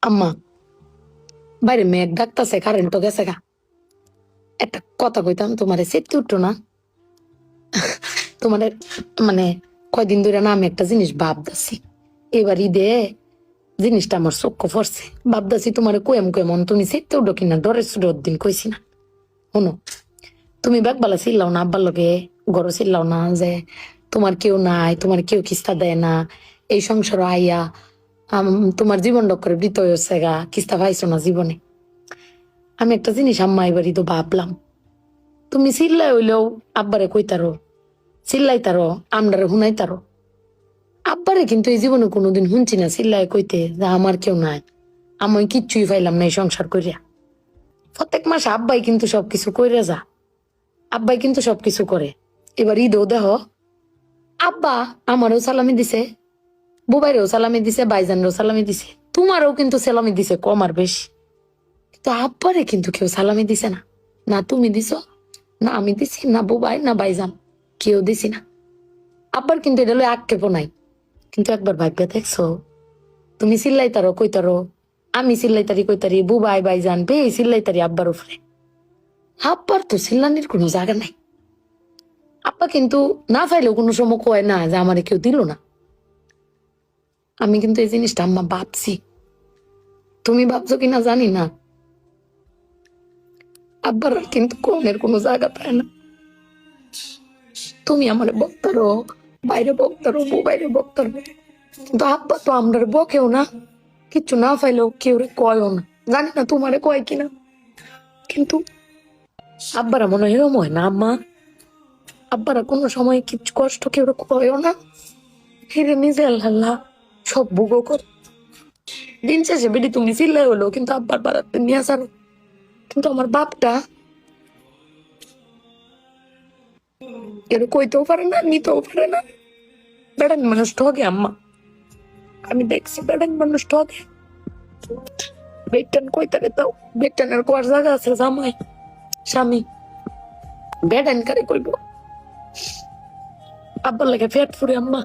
আম্মা, বাইরে মেঘ ডাকতাছে, কারেন্টও গেছে গা। একটা কথা কইতাম, তোমারে সেটতে উঠতো না? তোমার মানে কয়দিন ধরে না আমি একটা জিনিস ভাবতাছি। এবার ঈদে জিনিসটা আমার চোখ পড়ছে। ভাবতাছি তোমার কোয়েম কেমন তুমি সেটতে উঠো কিনা, ডরের সুডোর দিন কইছি না। শোনো, তুমি বেকবালা চিল্লাও না আব্বার লগে, গড় চিল্লাও না যে তোমার কেউ নাই, তোমার কেউ কিস্তা দেয় না, এই সংসার আইয়া তোমার জীবন ডক্করে বৃত হয়েছে গা, কিস্তা পাইছো না জীবনে। আমি একটা জিনিস আম্মা এবারই তো ভাবলাম, তুমি চিল্লাই হইলেও আব্বারে কইতারো, চিল্লাইতারো, আমরারে শুনাইতারো। আব্বারে কিন্তু এই জীবনে কোনোদিন শুনছি না চিল্লাই কইতে যে আমার কেউ নাই, আমি কিচ্ছুই পাইলাম না এই সংসার করিয়া। প্রত্যেক মাসে আব্বাই কিন্তু সবকিছু কইরা যা, আব্বাই কিন্তু সবকিছু করে। এবার ঈদও দেহ, আব্বা আমারও সালামি দিছে, বুবাইরেও সালামি দিছে, ভাইজানরেও সালামি দিছে, তোমারও কিন্তু সালামি দিছে কম আর বেশি। কিন্তু আব্বারে কিন্তু কেউ সালামি দিছে না। না তুমি দিছো, না আমি দিছি, না বুবাই, না ভাইজান, কেউ দিছি না। আব্বার কিন্তু এটা লই আক্ষেপও নাই। কিন্তু একবার ভাগ্যে দেখছো, তুমি চিল্লাইতারো কইতারো, আমি চিল্লাইতারি কইতারি, বুবাই ভাইজান বে চিল্লাইতারি আব্বার উপরে। আব্বার তো চিল্লানির কোনো জায়গা নাই। আব্বা কিন্তু না পাইলেও কোনো সময় কয় না যে আমারে কেউ দিল না। আমি কিন্তু এই জিনিসটা আম্মা ভাবছি, তুমি ভাবছো কিনা জানি না। আব্বার আর কিন্তু কোনের কোনো জায়গা পায় না। তুমি আমারে বক্তারো, বাইরে বক্তারো, বাইরে বক্তারো, কিন্তু আব্বা তো আমরা বকেও না, কিচ্ছু না পাইলেও কেউ কয়ও না। জানি না তোমারে কয় কিনা, কিন্তু আব্বারা মনে হয় এরম হয় না আম্মা? আব্বারা কোনো সময় কিছু কষ্ট কেউ কয়ও না, হিরে নিজে আল্লাহ সব ভোগও কর। দিন শেষে বেটি তুমি চিল্লাই হলো কিন্তু আব্বার বাড়াতে নিয়ে আসারো। কিন্তু আমার বাপটা এর কইতেও পারে না, নিতেও পারে না। বেড়ান মানুষ ঠকে আম্মা, আমি দেখছি বেড়ান মানুষ ঠকে। বেটান কইতারে দাও, বেটানের কোয়ার জায়গা আছে জামাই স্বামী, বেড়ান কারে কইব? আব্বার লাগে পেট ফুরে আম্মা।